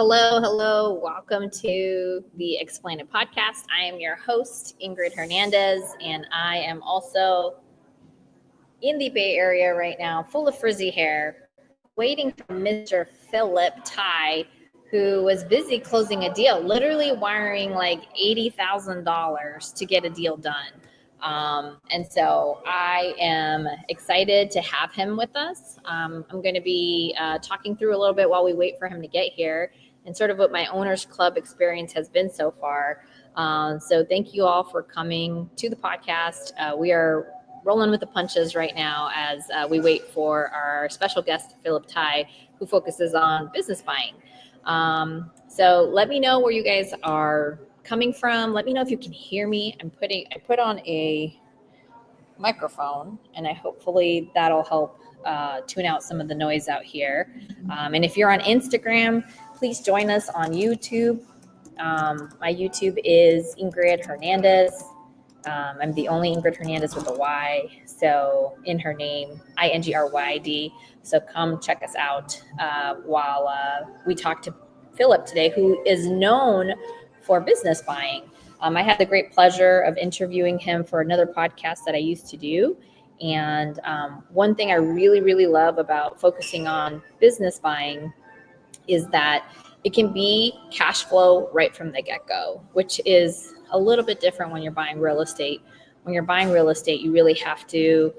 Hello. Welcome to the Explain It podcast. I am your host, Ingryd Hernandez, and I am also in the Bay Area right now, full of frizzy hair, waiting for Mr. Phillip Thai, who was busy closing a deal, literally wiring like $80,000 to get a deal done. And so I am excited to have him with us. I'm going to be talking through a little bit while we wait for him to get here and sort of what my Owners Club experience has been so far. So thank you all for coming to the podcast. We are rolling with the punches right now as we wait for our special guest, Phillip Thai, who focuses on business buying. So let me know where you guys are coming from. Let me know if you can hear me. I put on a microphone, and hopefully that'll help tune out some of the noise out here. And if you're on Instagram, please join us on YouTube. My YouTube is Ingryd Hernandez. I'm the only Ingryd Hernandez with a Y, so in her name, Ingryd. So come check us out while we talk to Phillip today, who is known for business buying. I had the great pleasure of interviewing him for another podcast that I used to do. And one thing I really love about focusing on business buying is that it can be cash flow right from the get-go, which is a little bit different when you're buying real estate. When you're buying real estate, you really have to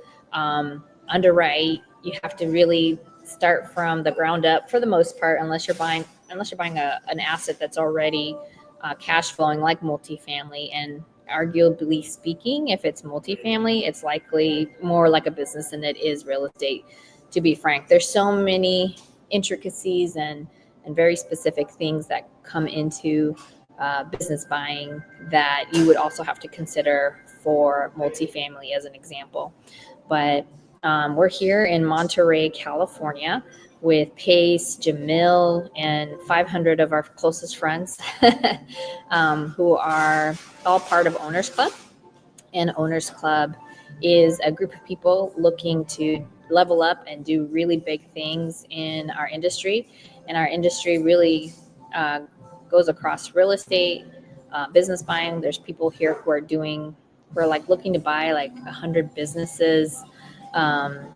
underwrite. You have to really start from the ground up for the most part, unless you're buying an asset that's already cash flowing, like multifamily. And arguably speaking, if it's multifamily, it's likely more like a business than it is real estate, to be frank. There's so many intricacies and very specific things that come into business buying that you would also have to consider for multifamily, as an example. But we're here in Monterey, California, with Pace, Jamil, and 500 of our closest friends who are all part of Owners Club. And Owners Club is a group of people looking to level up and do really big things in our industry. And our industry really goes across real estate, business buying. There's people here who are looking to buy like 100 businesses a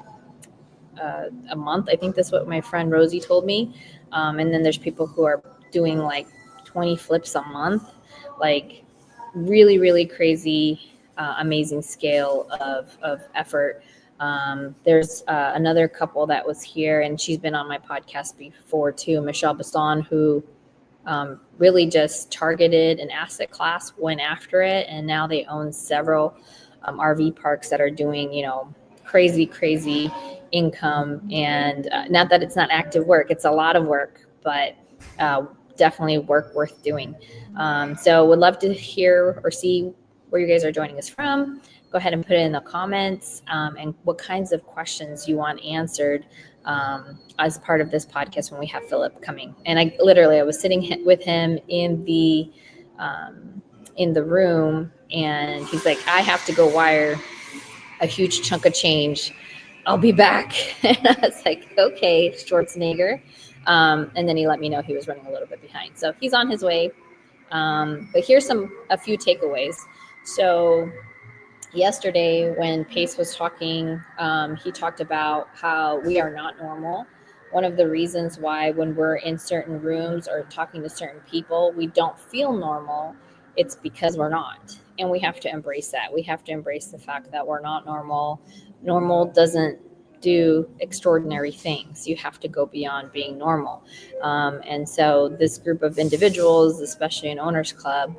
month. I think that's what my friend Rosie told me. And then there's people who are doing like 20 flips a month, like really crazy, amazing scale of effort. There's another couple that was here, and she's been on my podcast before too, Michelle Basson, who really just targeted an asset class, went after it, and now they own several RV parks that are doing, crazy income. And not that it's not active work, it's a lot of work, but definitely work worth doing. So would love to hear or see where you guys are joining us from. Go ahead and put it in the comments and what kinds of questions you want answered as part of this podcast when we have Phillip coming. And I was sitting with him in the room, and he's like, I have to go wire a huge chunk of change. I'll be back. And I was like, okay, Schwarzenegger. And then he let me know he was running a little bit behind. So he's on his way. But here's a few takeaways. So yesterday when Pace was talking, he talked about how we are not normal. One of the reasons why when we're in certain rooms or talking to certain people, we don't feel normal, it's because we're not. And we have to embrace that. We have to embrace the fact that we're not normal. Normal doesn't do extraordinary things. You have to go beyond being normal. And so this group of individuals, especially in Owners Club,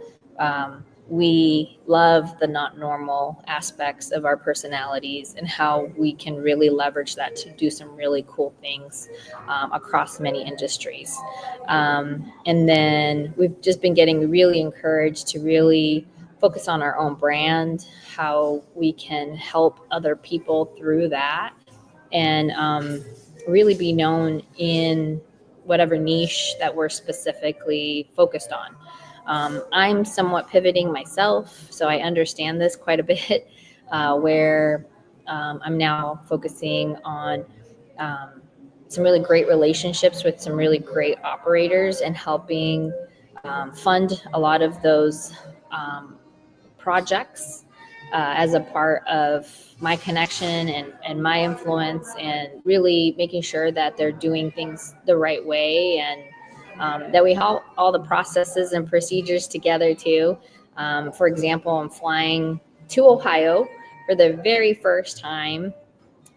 we love the not normal aspects of our personalities and how we can really leverage that to do some really cool things across many industries. And then we've just been getting really encouraged to really focus on our own brand, how we can help other people through that, and really be known in whatever niche that we're specifically focused on. I'm somewhat pivoting myself, so I understand this quite a bit, where I'm now focusing on some really great relationships with some really great operators and helping fund a lot of those projects as a part of my connection and my influence, and really making sure that they're doing things the right way, and that we have all the processes and procedures together too. For example, I'm flying to Ohio for the very first time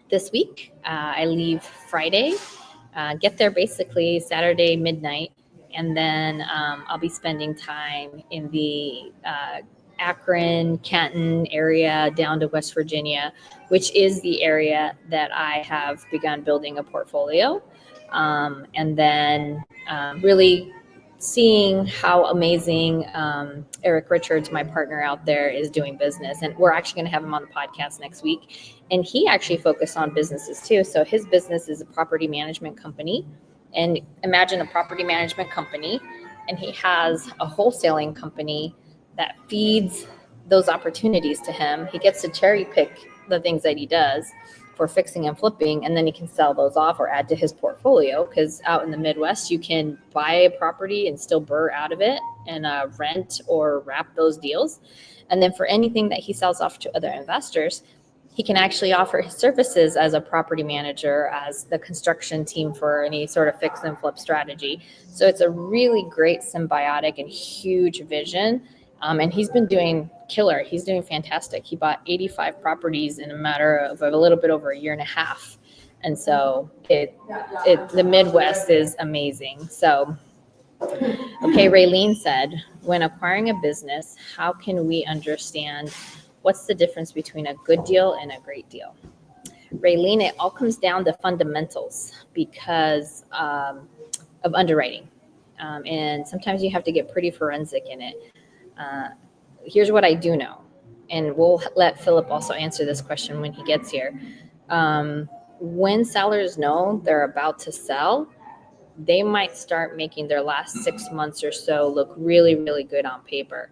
this week. I leave Friday, get there basically Saturday midnight, and then I'll be spending time in the Akron, Canton area down to West Virginia, which is the area that I have begun building a portfolio. And then really seeing how amazing Eric Richards, my partner out there, is doing business. And we're actually going to have him on the podcast next week. And he actually focused on businesses too. So his business is a property management company. And imagine a property management company, and he has a wholesaling company that feeds those opportunities to him. He gets to cherry pick the things that he does for fixing and flipping, and then he can sell those off or add to his portfolio, because out in the Midwest, you can buy a property and still burr out of it and rent or wrap those deals. And then for anything that he sells off to other investors, he can actually offer his services as a property manager, as the construction team for any sort of fix and flip strategy. So it's a really great symbiotic and huge vision. And he's been doing killer. He's doing fantastic. He bought 85 properties in a matter of a little bit over a year and a half. And so the Midwest is amazing. So, okay, Raylene said, when acquiring a business, how can we understand what's the difference between a good deal and a great deal? Raylene, it all comes down to fundamentals because of underwriting. And sometimes you have to get pretty forensic in it. Here's what I do know, and we'll let Phillip also answer this question when he gets here. When sellers know they're about to sell, they might start making their last 6 months or so look really, really good on paper.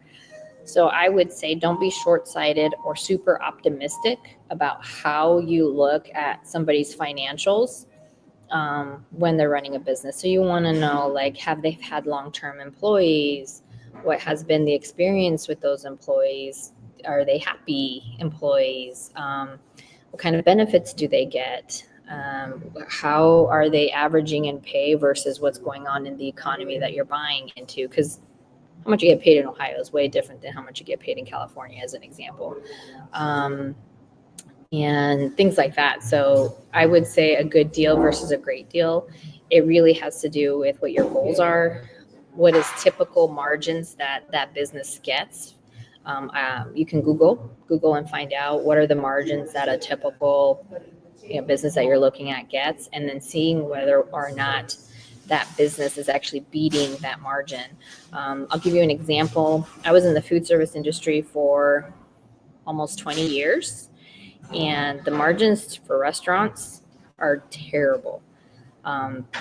So I would say don't be short-sighted or super optimistic about how you look at somebody's financials when they're running a business. So you want to know, like, have they had long-term employees? What has been the experience with those employees? Are they happy employees? What kind of benefits do they get? How are they averaging in pay versus what's going on in the economy that you're buying into? Because how much you get paid in Ohio is way different than how much you get paid in California, as an example. And things like that. So I would say a good deal versus a great deal. It really has to do with what your goals are. What is typical margins that business gets? You can Google and find out what are the margins that a typical business that you're looking at gets, and then seeing whether or not that business is actually beating that margin. I'll give you an example. I was in the food service industry for almost 20 years, and the margins for restaurants are terrible.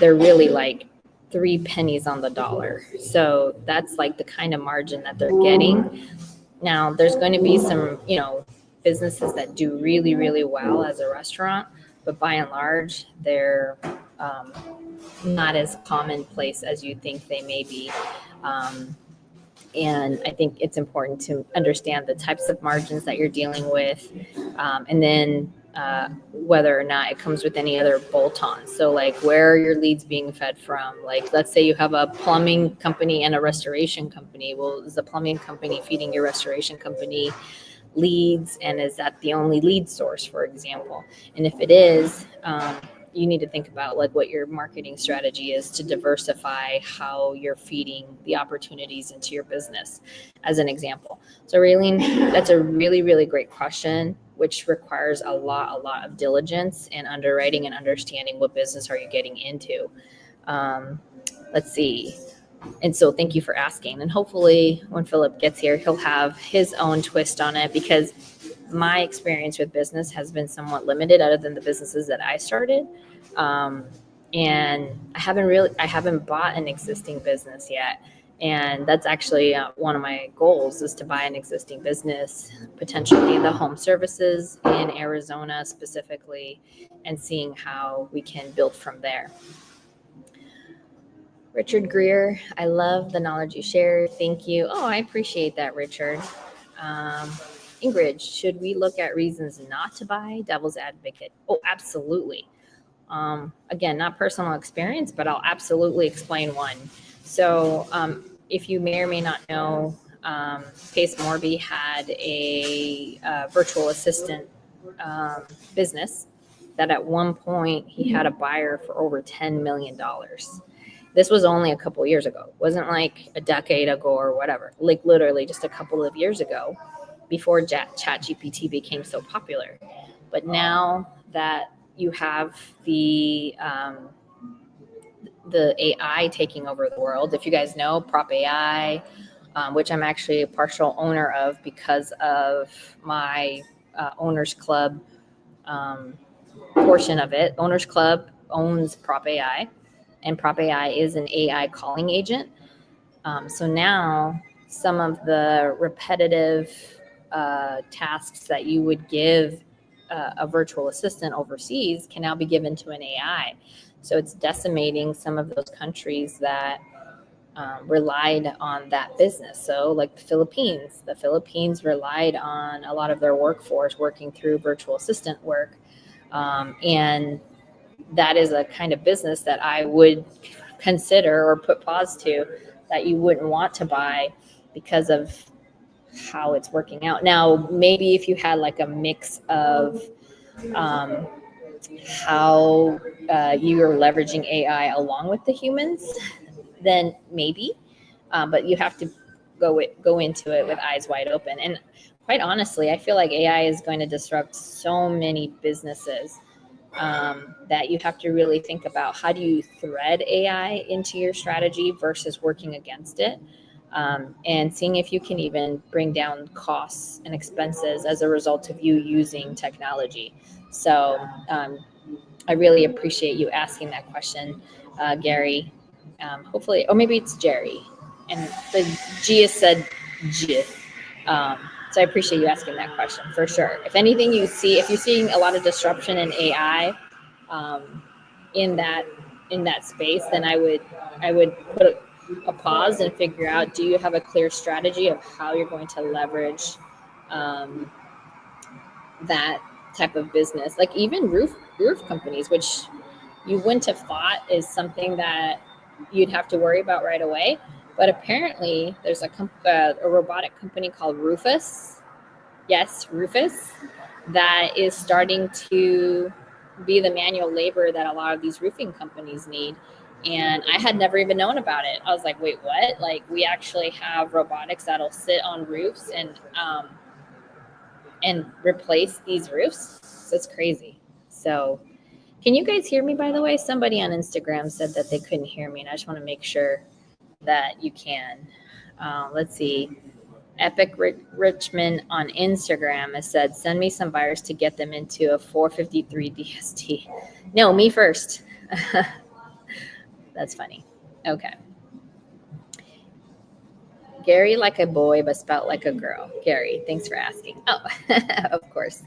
They're really like 3 pennies on the dollar. So that's like the kind of margin that they're getting. Now, there's going to be some, businesses that do really, really well as a restaurant, but by and large, they're not as commonplace as you think they may be. And I think it's important to understand the types of margins that you're dealing with, and then whether or not it comes with any other bolt-ons. So like, where are your leads being fed from? Like, let's say you have a plumbing company and a restoration company. Well, is the plumbing company feeding your restoration company leads? And is that the only lead source, for example? And if it is, you need to think about like what your marketing strategy is to diversify how you're feeding the opportunities into your business, as an example. So Raylene, that's a really, really great question, which requires a lot of diligence and underwriting and understanding what business are you getting into. Let's see. And so thank you for asking. And hopefully when Phillip gets here, he'll have his own twist on it, because my experience with business has been somewhat limited, other than the businesses that I started. And I haven't bought an existing business yet. And that's actually one of my goals, is to buy an existing business, potentially the home services in Arizona specifically, and seeing how we can build from there. Richard Greer, I love the knowledge you share. Thank you. Oh, I appreciate that, Richard. Ingryd, should we look at reasons not to buy? Devil's advocate. Oh, absolutely. Again, not personal experience, but I'll absolutely explain one. So if you may or may not know, Pace Morby had a virtual assistant business that at one point he had a buyer for over $10 million. This was only a couple of years ago. It wasn't like a decade ago or whatever, like literally just a couple of years ago, before ChatGPT became so popular. But now that you have the AI taking over the world, if you guys know Prop AI, which I'm actually a partial owner of because of my Owners Club portion of it. Owners Club owns Prop AI, and Prop AI is an AI calling agent. So now some of the repetitive tasks that you would give a virtual assistant overseas can now be given to an AI. So it's decimating some of those countries that relied on that business. So like the Philippines relied on a lot of their workforce working through virtual assistant work. And that is a kind of business that I would consider or put pause to, that you wouldn't want to buy because of how it's working out. Now, maybe if you had like a mix of how you are leveraging AI along with the humans, then maybe. But you have to go into it with eyes wide open. And quite honestly, I feel like AI is going to disrupt so many businesses that you have to really think about, how do you thread AI into your strategy versus working against it, and seeing if you can even bring down costs and expenses as a result of you using technology. So I really appreciate you asking that question, Gary. Hopefully, or maybe it's Jerry, and the G is said G. So I appreciate you asking that question for sure. If anything, if you're seeing a lot of disruption in AI in that space, then I would put a pause and figure out, do you have a clear strategy of how you're going to leverage that type of business? Like even roof companies, which you wouldn't have thought is something that you'd have to worry about right away. But apparently there's a robotic company called Rufus. Yes, Rufus, that is starting to be the manual labor that a lot of these roofing companies need. And I had never even known about it. I was like, wait, what? Like, we actually have robotics that'll sit on roofs and replace these roofs. So it's crazy. So can you guys hear me, by the way? Somebody on Instagram said that they couldn't hear me, and I just want to make sure that you can. Let's see. Epic Richmond on Instagram has said, send me some buyers to get them into a 453 DST. No, me first. That's funny. Okay. Gary like a boy, but spelt like a girl. Gary, thanks for asking. Oh, of course.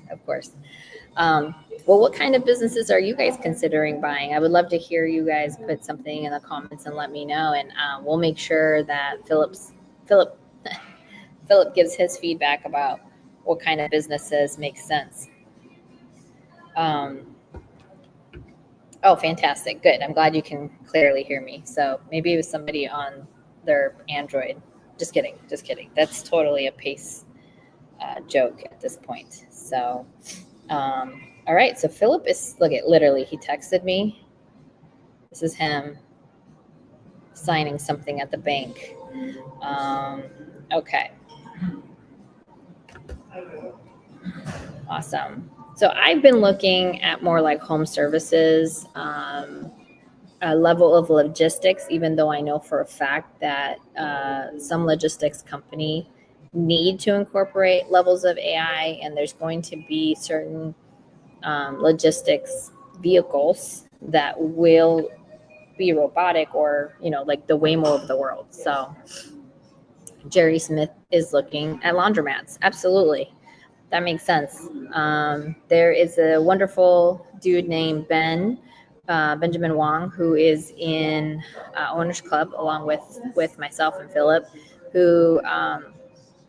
Well, what kind of businesses are you guys considering buying? I would love to hear you guys put something in the comments and let me know. And we'll make sure that Philip gives his feedback about what kind of businesses make sense. Oh, fantastic. Good. I'm glad you can clearly hear me. So maybe it was somebody on their Android. Just kidding. That's totally a Pace joke at this point. So, all right. So Philip is, literally, he texted me. This is him signing something at the bank. Okay. Awesome. So I've been looking at more like home services, a level of logistics, even though I know for a fact that some logistics company need to incorporate levels of AI, and there's going to be certain logistics vehicles that will be robotic or, like the Waymo of the world. So Jerry Smith is looking at laundromats. Absolutely. That makes sense. There is a wonderful dude named Benjamin Wong, who is in Owners Club along with myself and Phillip, who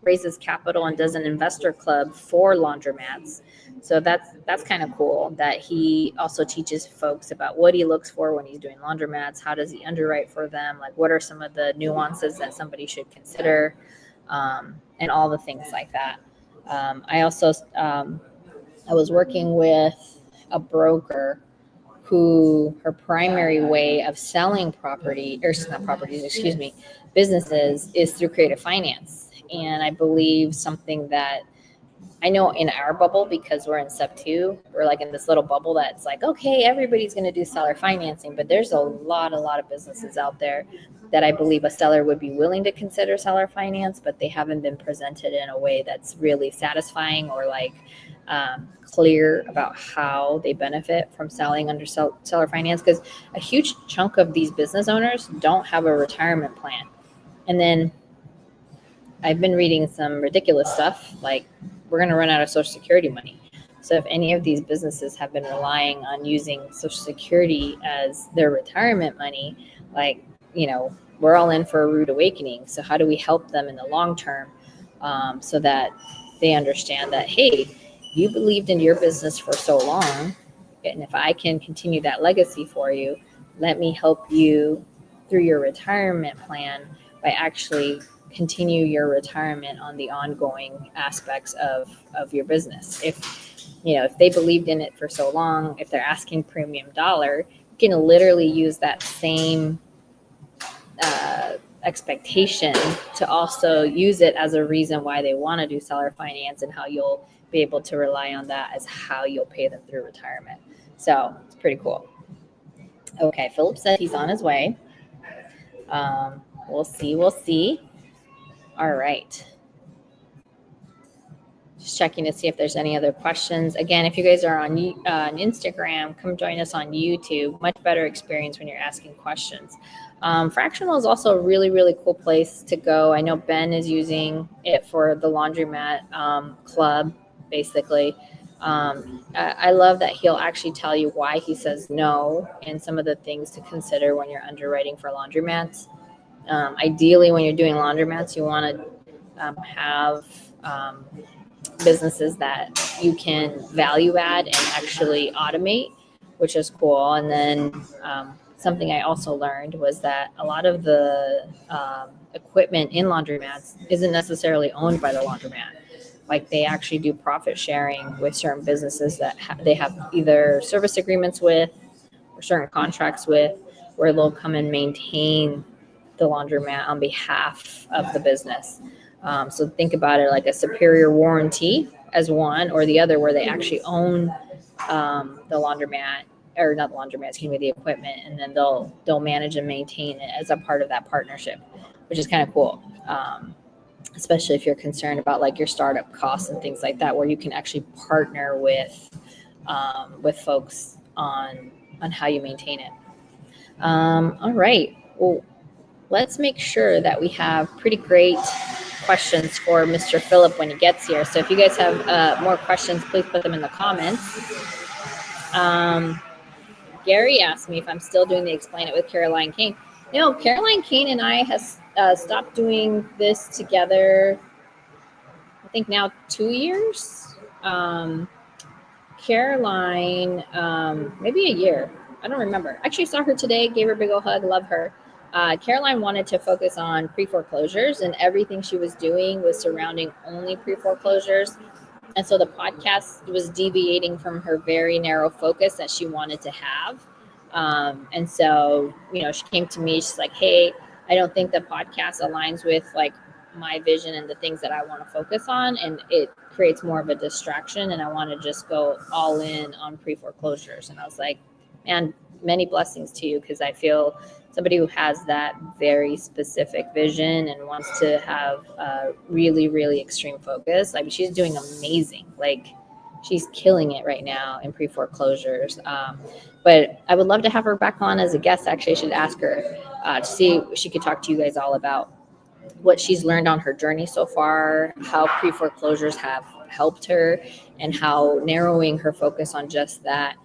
raises capital and does an investor club for laundromats. So that's kind of cool that he also teaches folks about what he looks for when he's doing laundromats. How does he underwrite for them? Like, what are some of the nuances that somebody should consider, and all the things like that. I also I was working with a broker who her primary way of selling businesses is through creative finance. And I believe something that I know in our bubble, because we're in sub 2, we're like in this little bubble that's like, okay, everybody's going to do seller financing, but there's a lot of businesses out there that I believe a seller would be willing to consider seller finance, but they haven't been presented in a way that's really satisfying or like clear about how they benefit from selling under seller finance. Because a huge chunk of these business owners don't have a retirement plan. And then I've been reading some ridiculous stuff like we're going to run out of Social Security money. So if any of these businesses have been relying on using Social Security as their retirement money, like, we're all in for a rude awakening. So how do we help them in the long term, so that they understand that, hey, you believed in your business for so long, and if I can continue that legacy for you, let me help you through your retirement plan by actually continue your retirement on the ongoing aspects of your business. If they believed in it for so long, if they're asking premium dollar, you can literally use that same expectation to also use it as a reason why they want to do seller finance, and how you'll be able to rely on that as how you'll pay them through retirement. So it's pretty cool. Okay, Phillip said he's on his way. We'll see. All right. Just checking to see if there's any other questions. Again, if you guys are on Instagram, come join us on YouTube. Much better experience when you're asking questions. Fractional is also a really, really cool place to go. I know Ben is using it for the laundromat club, basically. I love that he'll actually tell you why he says no and some of the things to consider when you're underwriting for laundromats. Ideally, when you're doing laundromats, you want to have businesses that you can value add and actually automate, which is cool. And then something I also learned was that a lot of the equipment in laundromats isn't necessarily owned by the laundromat. Like, they actually do profit sharing with certain businesses that they have either service agreements with or certain contracts with, where they'll come and maintain the laundromat on behalf of the business. So think about it like a superior warranty as one, or the other, where they actually own the laundromat, or not the laundromat, the equipment, and then they'll manage and maintain it as a part of that partnership, which is kind of cool. Especially if you're concerned about like your startup costs and things like that, where you can actually partner with folks on how you maintain it. All right. Well, let's make sure that we have pretty great questions for Mr. Phillip when he gets here. So if you guys have more questions, please put them in the comments. Gary asked me if I'm still doing the Explain It with Caroline Kane. No, Caroline Kane and I have stopped doing this together, I think now 2 years. Caroline, maybe a year. I don't remember. Actually saw her today, gave her a big old hug, love her. Caroline wanted to focus on pre-foreclosures, and everything she was doing was surrounding only pre-foreclosures. And so the podcast was deviating from her very narrow focus that she wanted to have. And so, she came to me, she's like, hey, I don't think the podcast aligns with like my vision and the things that I want to focus on. And it creates more of a distraction. And I want to just go all in on pre-foreclosures. And I was like, man, many blessings to you, because I feel somebody who has that very specific vision and wants to have a really, really extreme focus. I mean, she's doing amazing. Like, she's killing it right now in pre-foreclosures. But I would love to have her back on as a guest. Actually, I should ask her to see if she could talk to you guys all about what she's learned on her journey so far, how pre-foreclosures have helped her, and how narrowing her focus on just that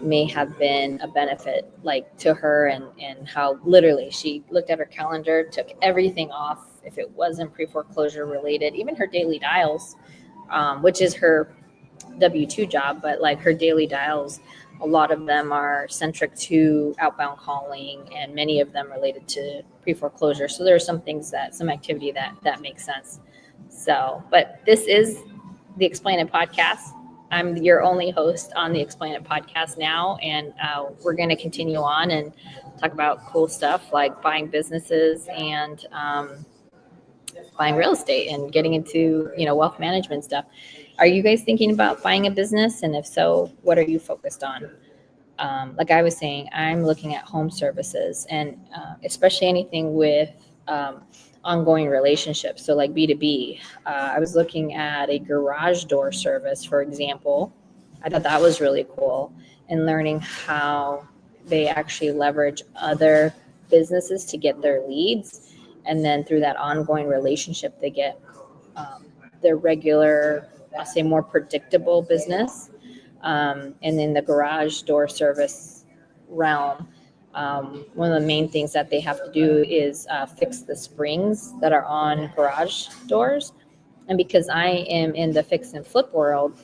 may have been a benefit like to her, and how literally she looked at her calendar, took everything off if it wasn't pre-foreclosure related, even her daily dials, which is her W-2 job, but like her daily dials, a lot of them are centric to outbound calling, and many of them related to pre-foreclosure. So there are some things some activity that makes sense. So, but this is the Explain It podcast. I'm your only host on the Explain It podcast now, and we're going to continue on and talk about cool stuff like buying businesses and buying real estate and getting into, wealth management stuff. Are you guys thinking about buying a business? And if so, what are you focused on? Like I was saying, I'm looking at home services, and especially anything with ongoing relationships. So like B2B, I was looking at a garage door service, for example. I thought that was really cool, and learning how they actually leverage other businesses to get their leads. And then through that ongoing relationship, they get their regular, I'll say more predictable business. And in the garage door service realm, one of the main things that they have to do is fix the springs that are on garage doors. And because I am in the fix and flip world,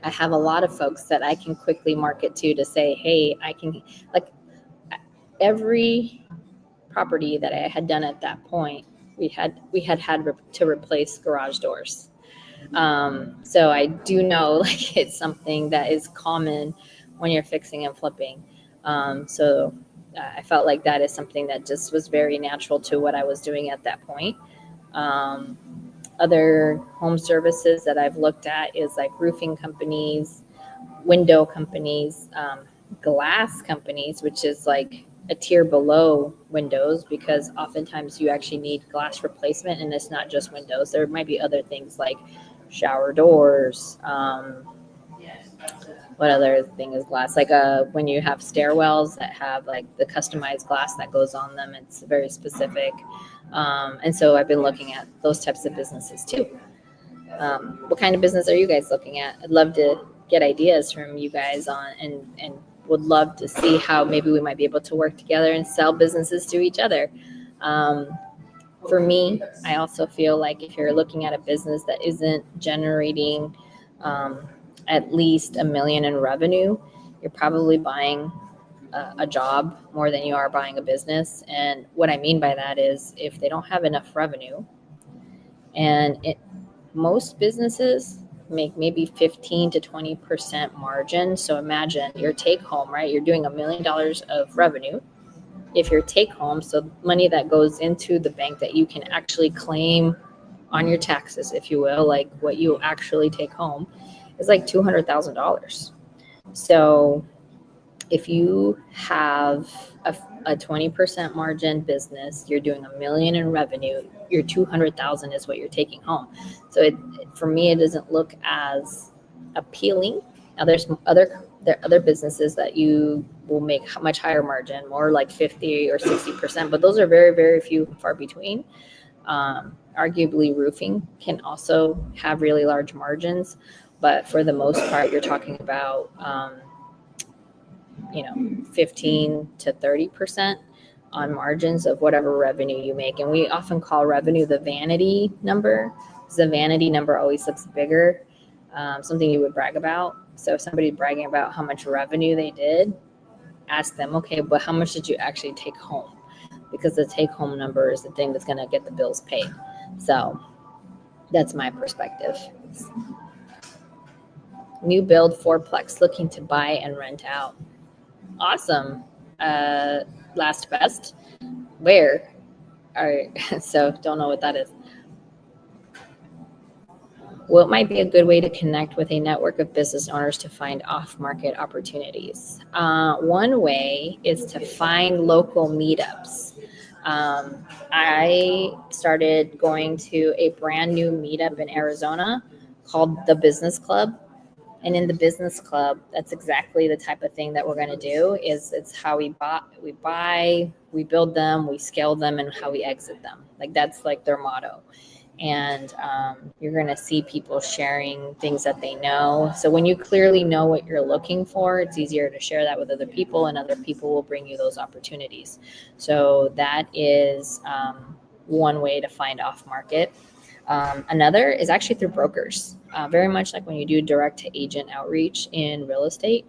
I have a lot of folks that I can quickly market to say, hey, I can, like, every property that I had done at that point, we had to replace garage doors. So I do know like it's something that is common when you're fixing and flipping. So I felt like that is something that just was very natural to what I was doing at that point. Other home services that I've looked at is like roofing companies, window companies, glass companies, which is like a tier below windows, because oftentimes you actually need glass replacement, and it's not just windows. There might be other things like shower doors. What other thing is glass? Like when you have stairwells that have like the customized glass that goes on them, it's very specific. And so I've been looking at those types of businesses too. What kind of business are you guys looking at? I'd love to get ideas from you guys on, and would love to see how maybe we might be able to work together and sell businesses to each other. For me, I also feel like if you're looking at a business that isn't generating at least $1 million in revenue, you're probably buying a job more than you are buying a business. And what I mean by that is if they don't have enough revenue, and most businesses make maybe 15 to 20% margin. So imagine your take home, right? You're doing $1 million of revenue. If your take home, so money that goes into the bank that you can actually claim on your taxes, if you will, like what you actually take home, is like $200,000. So if you have a 20% margin business, you're doing $1 million in revenue, your 200,000 is what you're taking home. So for me, it doesn't look as appealing. Now there are other businesses that you will make much higher margin, more like 50 or 60%, but those are very, very few and far between. Arguably roofing can also have really large margins, but for the most part, you're talking about 15 to 30% on margins of whatever revenue you make. And we often call revenue the vanity number, because the vanity number always looks bigger, something you would brag about. So if somebody's bragging about how much revenue they did, ask them, okay, but how much did you actually take home? Because the take home number is the thing that's going to get the bills paid. So that's my perspective. New build fourplex looking to buy and rent out. Awesome. Last best. Where? All right. So don't know what that is. What might be a good way to connect with a network of business owners to find off-market opportunities? One way is to find local meetups. I started going to a brand new meetup in Arizona called the Business Club. And in the business club, that's exactly the type of thing that we're going to do. It's how we buy, we build them, we scale them, and how we exit them. Like that's like their motto. And you're going to see people sharing things that they know. So when you clearly know what you're looking for, it's easier to share that with other people, and other people will bring you those opportunities. So that is one way to find off market. Another is actually through brokers. Very much like when you do direct to agent outreach in real estate.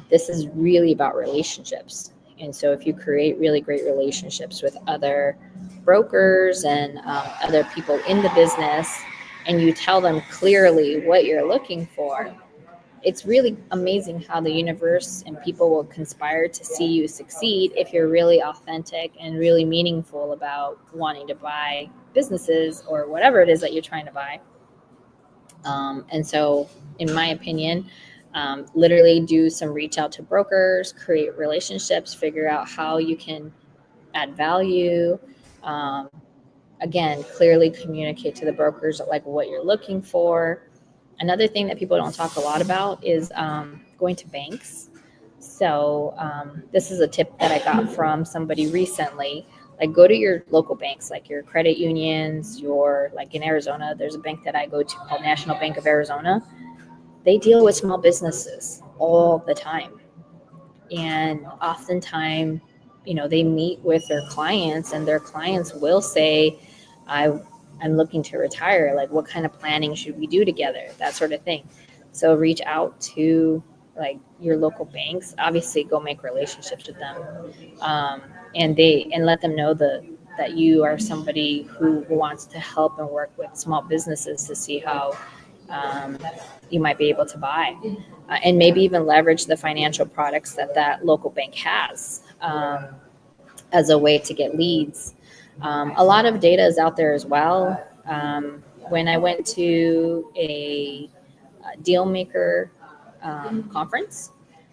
This is really about relationships. And so if you create really great relationships with other brokers and other people in the business, and you tell them clearly what you're looking for, it's really amazing how the universe and people will conspire to see you succeed if you're really authentic and really meaningful about wanting to buy businesses or whatever it is that you're trying to buy. And so, in my opinion, literally do some reach out to brokers, create relationships, figure out how you can add value. Again, clearly communicate to the brokers like what you're looking for. Another thing that people don't talk a lot about is going to banks. So this is a tip that I got from somebody recently. Like go to your local banks, like your credit unions, like in Arizona, there's a bank that I go to called National Bank of Arizona. They deal with small businesses all the time. And oftentimes, they meet with their clients, and their clients will say, I'm looking to retire. Like, what kind of planning should we do together? That sort of thing. So reach out to like your local banks. Obviously, go make relationships with them, and let them know that you are somebody who wants to help and work with small businesses to see how you might be able to buy, and maybe even leverage the financial products that local bank has as a way to get leads. A lot of data is out there as well. When I went to a deal maker conference,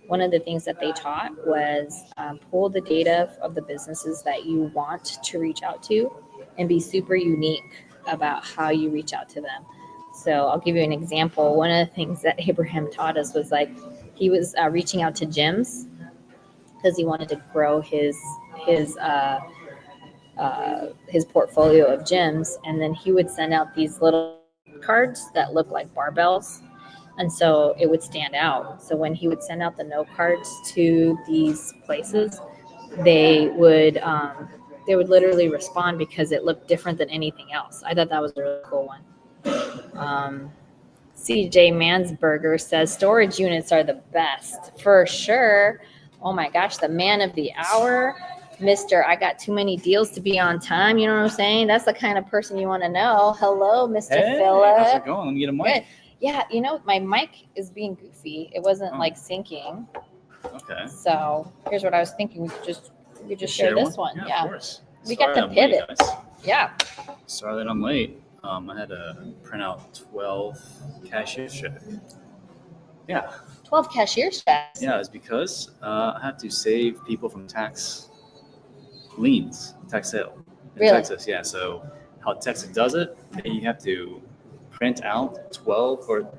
one of the things that they taught was pull the data of the businesses that you want to reach out to and be super unique about how you reach out to them. So I'll give you an example. One of the things that Abraham taught us was like he was reaching out to gyms because he wanted to grow his portfolio of gyms, and then he would send out these little cards that look like barbells, and so it would stand out. So when he would send out the note cards to these places, they would literally respond because it looked different than anything else. I thought that was a really cool one. CJ Mansberger says storage units are the best for sure. Oh my gosh, the man of the hour, Mr. I got too many deals to be on time. You know what I'm saying? That's the kind of person you want to know. Hello, Mr. Phillip. How's it going? Let me get a mic. Good. Yeah, my mic is being goofy. It wasn't like syncing. Okay. So here's what I was thinking. We could just share this one. Yeah. Of course. We got the pivot. Yeah. Sorry that I'm late. I had to print out 12 cashier checks. Yeah. 12 cashier checks? Yeah, it's because I have to save people from tax liens, tax sale in Texas. Yeah, so how Texas does it, you have to print out 12 or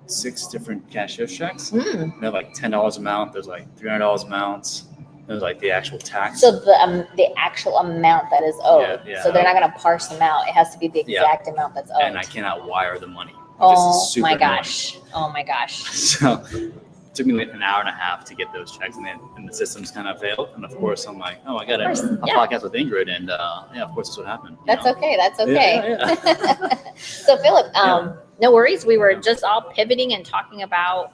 6 different cashier checks. They're like $10 amount. There's like $300 amounts. There's like the actual tax. So the actual amount that is owed. Yeah. So they're not going to parse them out. It has to be the exact amount that's owed. And I cannot wire the money. Oh my gosh. So it took me like an hour and a half to get those checks, and the systems kind of failed. And of course, I'm like, oh, I got a podcast with Ingryd, and of course, that's what happened. That's okay. Yeah. So Phillip, no worries. We were just all pivoting and talking about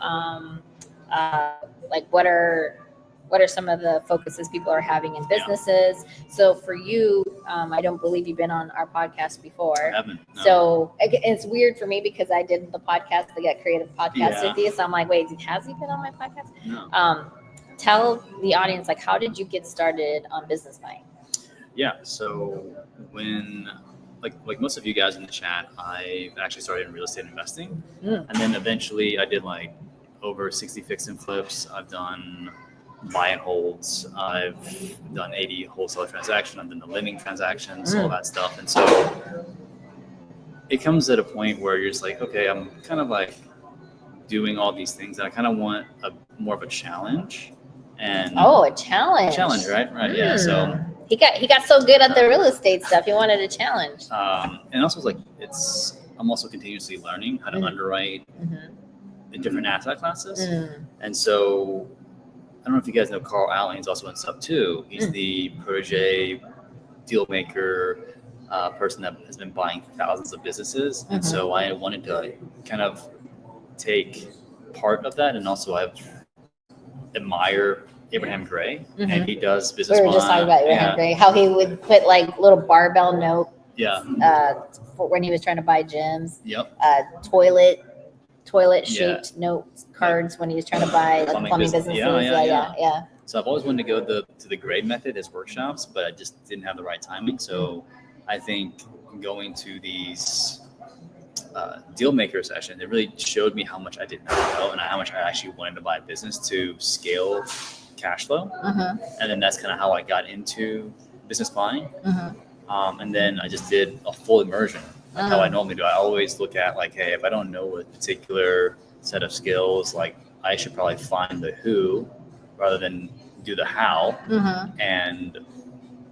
like what are some of the focuses people are having in businesses. So for you, I don't believe you've been on our podcast before. I haven't. No. So it's weird for me because I did the podcast, the Get Creative podcast with you. So I'm like, wait, has he been on my podcast? No. Tell the audience, like, how did you get started on business buying? Yeah. So when, like most of you guys in the chat, I actually started in real estate investing. And then eventually I did like over 60 fix and flips. I've done buy and holds. I've done 80 wholesale transactions. I've done the living transactions, all that stuff. And so it comes at a point where you're just like, okay, I'm kind of like doing all these things, and I kind of want more of a challenge. And a challenge. Challenge, right? Yeah. So he got so good at the real estate stuff. He wanted a challenge. And also, like, I'm also continuously learning how to underwrite in different asset classes. And so I don't know if you guys know Carl Allen. He's also in sub too. He's the protege deal maker person that has been buying thousands of businesses. And so I wanted to kind of take part of that, and also I admire Abraham Gray, and he does business. We were just talking about Abraham Gray, how he would put like little barbell note. For when he was trying to buy gyms. Toilet shaped note cards when he was trying to buy plumbing businesses. Yeah. So I've always wanted to go to the Gray method as workshops, but I just didn't have the right timing. So I think going to these deal maker session, it really showed me how much I did not know and how much I actually wanted to buy a business to scale cash flow. And then that's kind of how I got into business buying. And then I just did a full immersion, like how I normally do. I always look at like, hey, if I don't know a particular set of skills, like I should probably find the who rather than do the how, and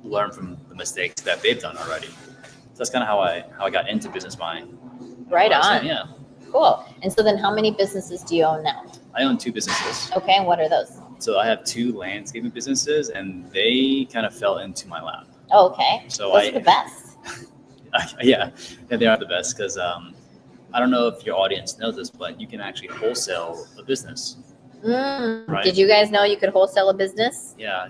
learn from the mistakes that they've done already. So that's kind of how I got into business buying. Right on. Yeah. Cool. And so then how many businesses do you own now? I own 2 businesses. Okay, and what are those? So I have 2 landscaping businesses, and they kind of fell into my lap. Oh, okay. So those are the best. Yeah, they are the best because I don't know if your audience knows this, but you can actually wholesale a business. Right? Did you guys know you could wholesale a business? Yeah.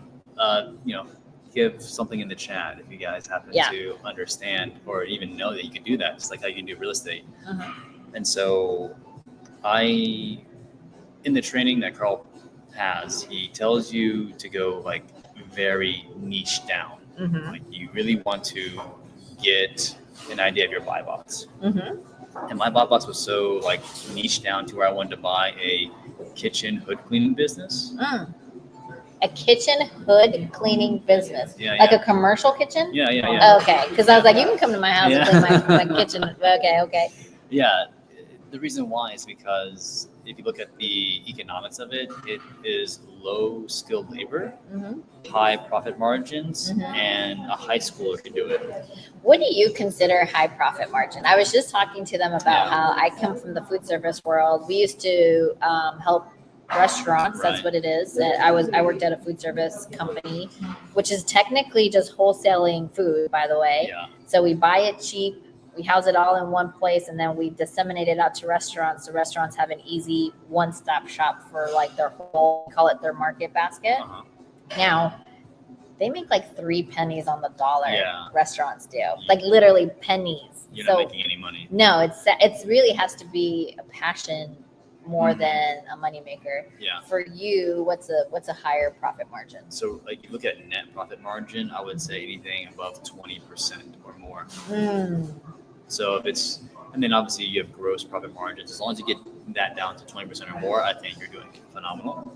Give something in the chat if you guys happen to understand or even know that you can do that. It's like how you can do real estate. And so in the training that Carl has, he tells you to go like very niche down. Like you really want to get an idea of your buy box. And my buy box was so like niche down to where I wanted to buy a kitchen hood cleaning business. A kitchen hood cleaning business, like a commercial kitchen. Yeah. Okay, because I was like, you can come to my house and clean my kitchen. Okay. Yeah, the reason why is because if you look at the economics of it, it is low skilled labor, high profit margins, and a high schooler can do it. What do you consider high profit margin? I was just talking to them about how I come from the food service world. We used to help restaurants. That's what it is. I worked at a food service company, which is technically just wholesaling food, by the way. So we buy it cheap, we house it all in one place, and then we disseminate it out to restaurants. The restaurants have an easy one-stop shop for like their whole, call it their market basket. Now they make like 3 pennies on the dollar. Restaurants do, like literally pennies. You're not making any money. No, it's really has to be a passion more than a moneymaker. For you, what's a higher profit margin? So like you look at net profit margin, I would say anything above 20% or more. So if it's, and then obviously you have gross profit margins. As long as you get that down to 20% or more, I think you're doing phenomenal.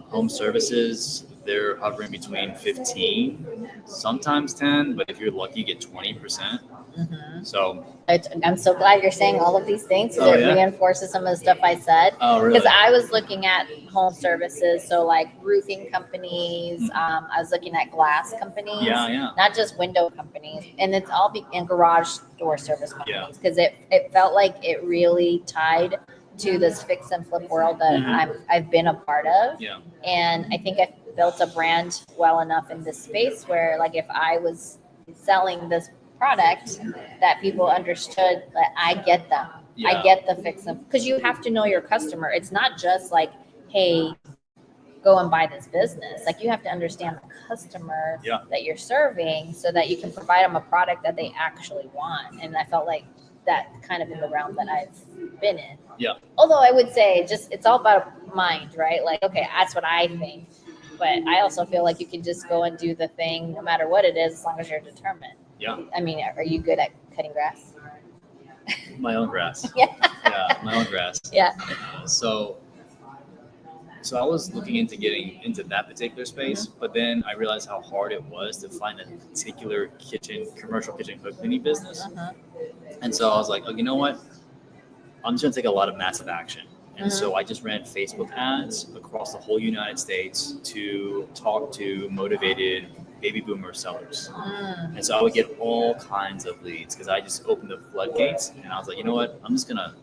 Home services, they're hovering between 15, sometimes 10, but if you're lucky, you get 20%. So I'm so glad you're saying all of these things because it reinforces some of the stuff I said. Oh, really? Because I was looking at home services, so like roofing companies. I was looking at glass companies, not just window companies, and it's all in garage door service companies because it felt like it really tied to this fix and flip world that I've been a part of. And I think I've built a brand well enough in this space where like if I was selling this product that people understood that I get them. I get the fix them because you have to know your customer. It's not just like, hey, go and buy this business. Like you have to understand the customer that you're serving so that you can provide them a product that they actually want. And I felt like that kind of in the realm that I've been in. Although I would say it's all about mind, right? Like, okay, that's what I think. But I also feel like you can just go and do the thing no matter what it is as long as you're determined. I mean, are you good at cutting grass? My own grass. My own grass. So I was looking into getting into that particular space, but then I realized how hard it was to find a particular commercial kitchen hood cleaning business. And so I was like, oh, you know what? I'm just gonna take a lot of massive action And so I just ran Facebook ads across the whole United States to talk to motivated baby boomer sellers. And so I would get all kinds of leads because I just opened the floodgates, and I was like, you know what, I'm just gonna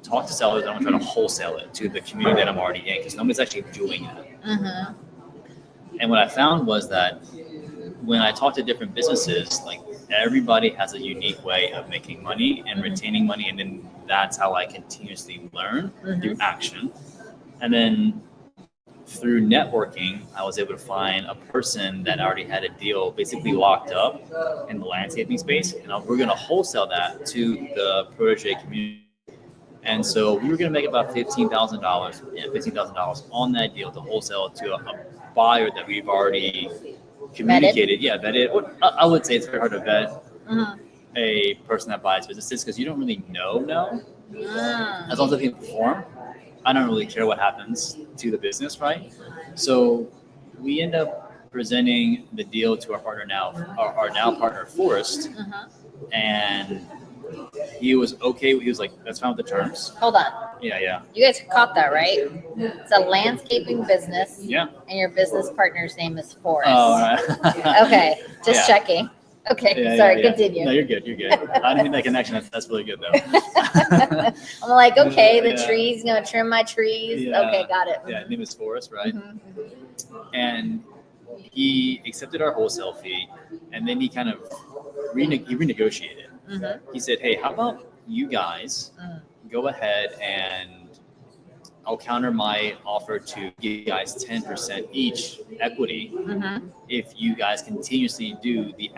talk to sellers, and I'm gonna try to wholesale it to the community that I'm already in because nobody's actually doing that. And what I found was that when I talk to different businesses, like everybody has a unique way of making money and retaining money, and then that's how I continuously learn through action. And then through networking, I was able to find a person that already had a deal basically locked up in the landscaping space, and we're going to wholesale that to the protege community. And so we were going to make about $15,000 on that deal to wholesale to a buyer that we've already communicated. Vetted. I would say it's very hard to vet a person that buys businesses because you don't really know. As long as they can perform, I don't really care what happens to the business, right? So we end up presenting the deal to our partner now, our now partner Forrest, and he was okay. He was like, "That's fine with the terms." Hold on. Yeah. You guys caught that, right? It's a landscaping business. Yeah. And your business partner's name is Forrest. Oh, right. Okay, just checking. Okay, sorry, continue. No, you're good. I didn't make that connection. That's really good, though. I'm like, okay, the trees, trim my trees. Yeah. Okay, got it. Yeah, his name is Forrest, right? And he accepted our wholesale fee, and then he kind of renegotiated. He said, "Hey, how about you guys go ahead and I'll counter my offer to give you guys 10% each equity if you guys continuously do the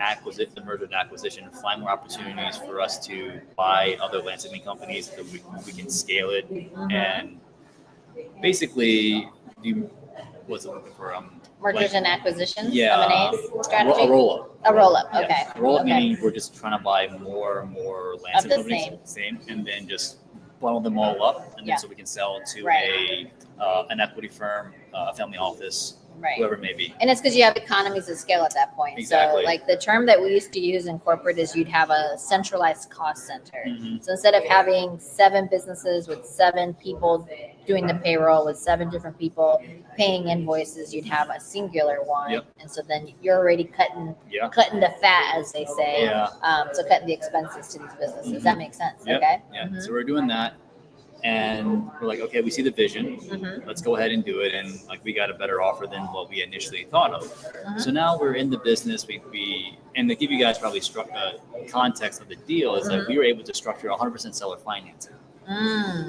merger and acquisition, find more opportunities for us to buy other landscaping companies so we can scale it and basically do what's it looking for mergers and acquisitions, yeah, M&A strategy? A roll-up. A roll-up, okay. Yeah. Roll-up meaning we're just trying to buy more landscape companies, same, and then just bundle them all up, and then so we can sell to an equity firm, a family office, whoever it may be. And it's because you have economies of scale at that point. Exactly. So like the term that we used to use in corporate is you'd have a centralized cost center. So instead of having 7 businesses with 7 people doing the payroll with 7 different people paying invoices, you'd have a singular one. And so then you're already cutting the fat, as they say. So cutting the expenses to these businesses. That makes sense. Okay. So we're doing that. And we're like, okay, we see the vision. Let's go ahead and do it. And like, we got a better offer than what we initially thought of. So now we're in the business. And to give you guys probably context of the deal is that we were able to structure 100% seller financing.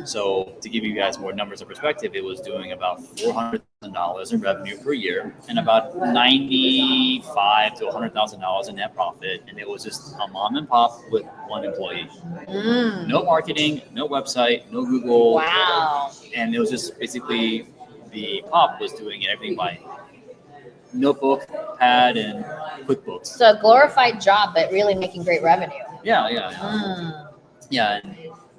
So to give you guys more numbers of perspective, it was doing about $400,000 in revenue per year and about $95,000 to $100,000 in net profit. And it was just a mom and pop with 1 employee. No marketing, no website, no Google. Wow. And it was just basically the pop was doing everything by notebook, pad, and QuickBooks. So a glorified job, but really making great revenue. Yeah. And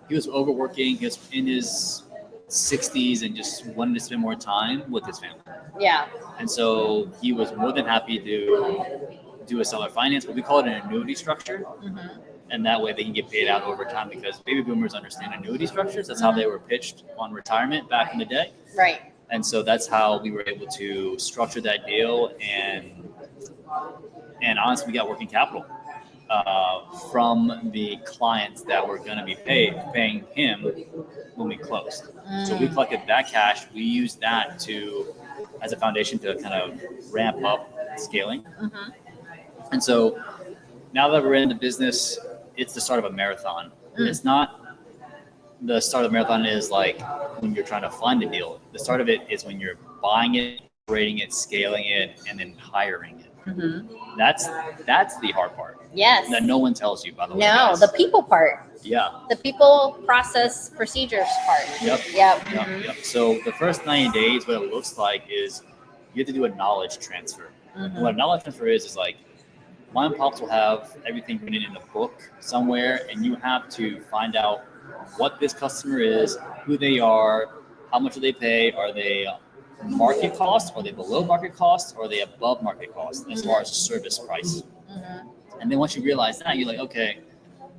he was overworking. He was in his 60s and just wanted to spend more time with his family. Yeah. And so he was more than happy to do a seller finance, but we call it an annuity structure. And that way they can get paid out over time because baby boomers understand annuity structures. That's how they were pitched on retirement back in the day. Right. And so that's how we were able to structure that deal. And honestly, we got working capital from the clients that were going to be paying him when we closed. So we collected that cash. We used that as a foundation to kind of ramp up scaling. And so now that we're in the business, it's the start of a marathon. It's not the start of the marathon is like when you're trying to find a deal. The start of it is when you're buying it, operating it, scaling it, and then hiring it. That's the hard part. Yes. That no one tells you, by the way. No, guys. The people part. Yeah. The people, process, procedures part. Yep. So the first 90 days, what it looks like is you have to do a knowledge transfer. And what a knowledge transfer is like mom and pops will have everything written in a book somewhere, and you have to find out what this customer is, who they are, how much do they pay, are they market cost, are they below market cost, or are they above market cost as far as service price. And then once you realize that, you're like, okay,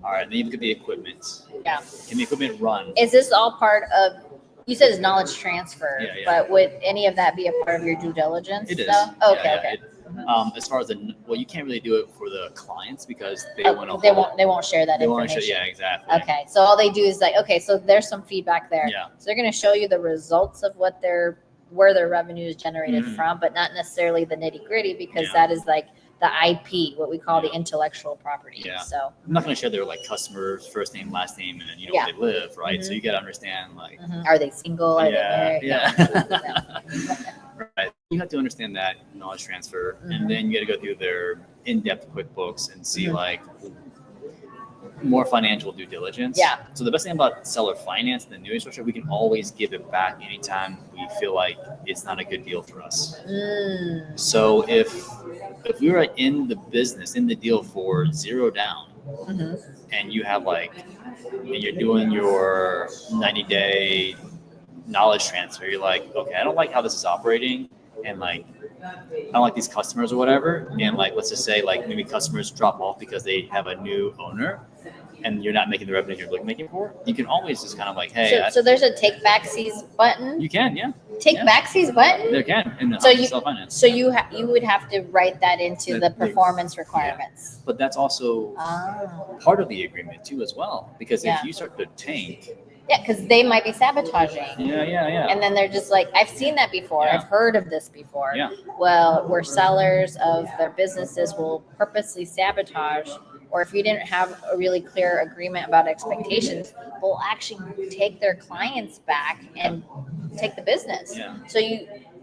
all right, then you look at the equipment. Yeah. Can the equipment run? Is this all part of You said it's knowledge transfer, Yeah, yeah. but would any of that be a part of your due diligence? It is. Though? Yeah, Okay, yeah. okay. As far as you can't really do it for the clients because they Oh, want to. they won't share that They want to information. show. Yeah, exactly. Okay, so all they do is like, okay, so there's some feedback there. Yeah. So they're going to show you the results of where their revenue is generated Mhm. from, but not necessarily the nitty gritty because Yeah. that is like the IP, what we call the Yeah. intellectual property. Yeah. So I'm not going to share their like customers' first name, last name, and Yeah. where they live, right? So Mhm. you got to understand like. are they single? Are Yeah, they married? yeah. Right. You have to understand that knowledge transfer, Mhm. and then you got to go through their in-depth QuickBooks and see Mhm. like more financial due diligence. Yeah. So the best thing about seller finance and the new structure, we can always give it back anytime we feel like it's not a good deal for us. Mm. So if we were in the business, in the deal for zero down, Mhm. and you have and you're doing your 90-day knowledge transfer, you're like, okay, I don't like how this is operating, and like I don't like these customers or whatever, and like let's just say like maybe customers drop off because they have a new owner and you're not making the revenue you're looking for, you can always just kind of like, hey, So there's a take backsies button. you can, yeah, Take yeah. backsies button. There can in So you- self-finance. So you would have to write that into the The- performance requirements. But that's also Oh. part of the agreement too as well, because Yeah. if you start to tank, Yeah, because they might be sabotaging. yeah, And then they're just like, I've seen that before. Yeah. I've heard of this before. Yeah. Well, where sellers of their businesses will purposely sabotage, or if you didn't have a really clear agreement about expectations, will actually take their clients back and take the business. Yeah.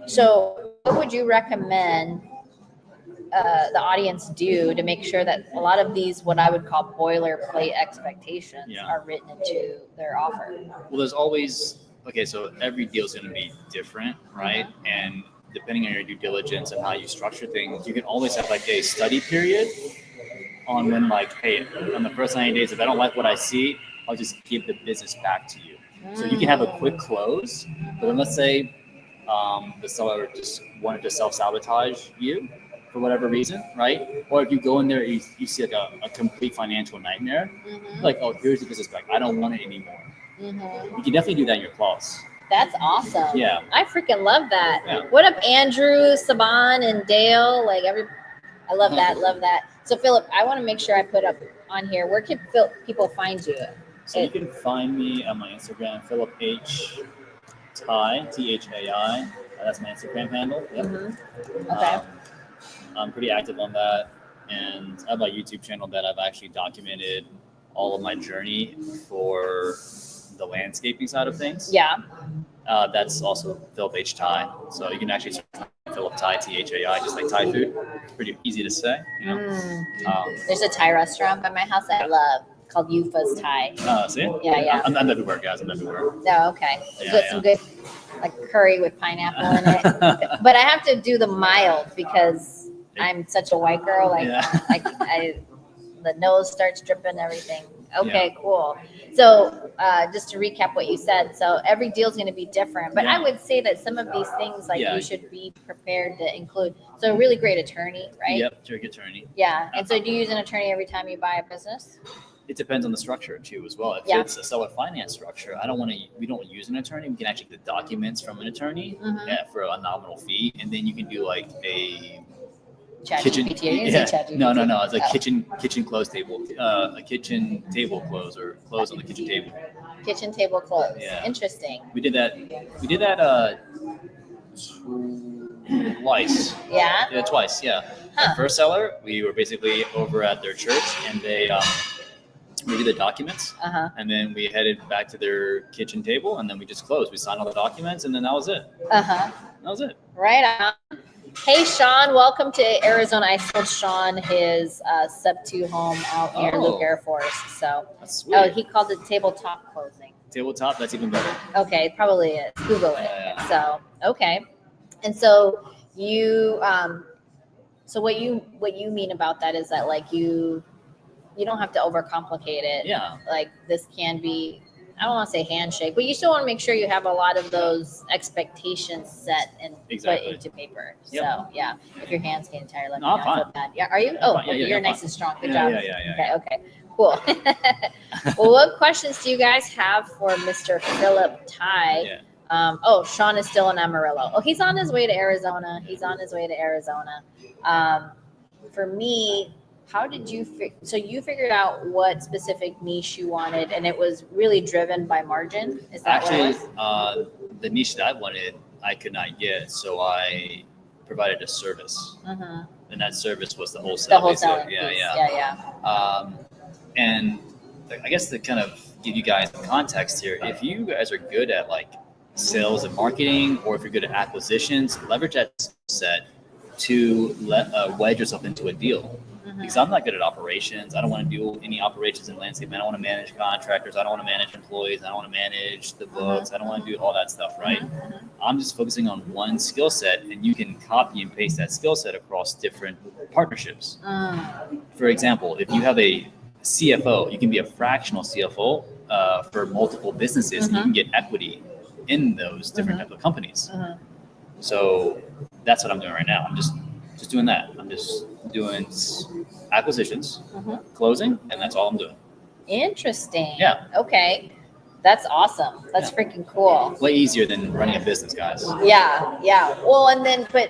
So what would you recommend the audience do to make sure that a lot of these, what I would call boilerplate expectations, Yeah. are written into their offer? well, there's always so every deal is going to be different, right? And depending on your due diligence and how you structure things, you can always have like a study period on when like, hey, on the first 90 days, if I don't like what I see, I'll just give the business back to you. So you can have a quick close, but then let's say the seller just wanted to self-sabotage you for whatever reason, right? Or if you go in there, you see like a complete financial nightmare, like, oh, here's the business back. I don't want it anymore. Mm-hmm. You can definitely do that in your clause. That's awesome. Yeah. I freaking love that. Yeah. What up, Andrew, Saban, and Dale? I love that. Love that. So, Phillip, I want to make sure I put up on here. Where can people find you? So you can find me on my Instagram, Phillip H. Thai, Thai. That's my Instagram handle. Yep. Mm-hmm. Okay. I'm pretty active on that, and I have a YouTube channel that I've actually documented all of my journey for the landscaping side of things. Yeah. That's also Phillip H. Thai. So you can actually search Phillip Thai, Thai, just like Thai food. Pretty easy to say, you know. There's a Thai restaurant by my house that I love called Yufa's Thai. See? Yeah. I'm everywhere, guys. I'm everywhere. Oh, okay. Yeah, Got some good like curry with pineapple in it. But I have to do the mild because I'm such a white girl. Like, Yeah. the nose starts dripping, everything. Okay, cool. So just to recap what you said, so every deal is going to be different, but I would say that some of these things, like you should be prepared to include. So a really great attorney, right? Yep, terrific attorney. Yeah. And so do you use an attorney every time you buy a business? It depends on the structure too, as well. If it's a seller finance structure, we don't use an attorney. We can actually get the documents from an attorney for a nominal fee, and then you can do like a kitchen. No. It's a kitchen close table, a kitchen table close or close on the kitchen table. Kitchen table close. Yeah. Interesting. We did that twice. Yeah. Yeah, twice. Yeah. Huh. The first seller, we were basically over at their church, and they reviewed the documents, and then we headed back to their kitchen table, and then we just closed. We signed all the documents, and then that was it. That was it. Right on. Hey, Sean, welcome to Arizona. I sold Sean his sub-2 home out near Luke Air Force. So, that's sweet. He called it tabletop closing. Tabletop, that's even better. Okay, probably is. Google it. Yeah. So, okay. And so you, so what you mean about that is that like you don't have to overcomplicate it. Yeah. Like this can be, I don't want to say handshake, but you still want to make sure you have a lot of those expectations set and put into paper. Yep. So yeah, if your hand's getting tired, let me No, know. I'm I feel bad. Yeah, are you? Oh, you're nice and strong. Good job. Yeah. Okay, cool. Well, what questions do you guys have for Mr. Phillip Thai? Yeah. Sean is still in Amarillo. Oh, he's on his way to Arizona. For me, how did you so you figured out what specific niche you wanted, and it was really driven by margin? Is that Actually, what it was? the niche that I wanted, I could not get, so I provided a service, and that service was the wholesale. The wholesaling Yeah, piece. yeah. And I guess to kind of give you guys some context here, if you guys are good at like sales and marketing, or if you're good at acquisitions, leverage that skill set to wedge yourself into a deal. Because I'm not good at operations. I don't want to do any operations in landscape. I don't want to manage contractors. I don't want to manage employees. I don't want to manage the books. I don't want to do all that stuff, right? I'm just focusing on one skill set, and you can copy and paste that skill set across different partnerships. For example, if you have a CFO, you can be a fractional CFO for multiple businesses, and you can get equity in those different types of companies. So that's what I'm doing right now. I'm just doing that. I'm just doing acquisitions, closing, and that's all I'm doing. Interesting. Yeah. Okay. That's awesome. That's freaking cool. Way easier than running a business, guys. Yeah. Well, but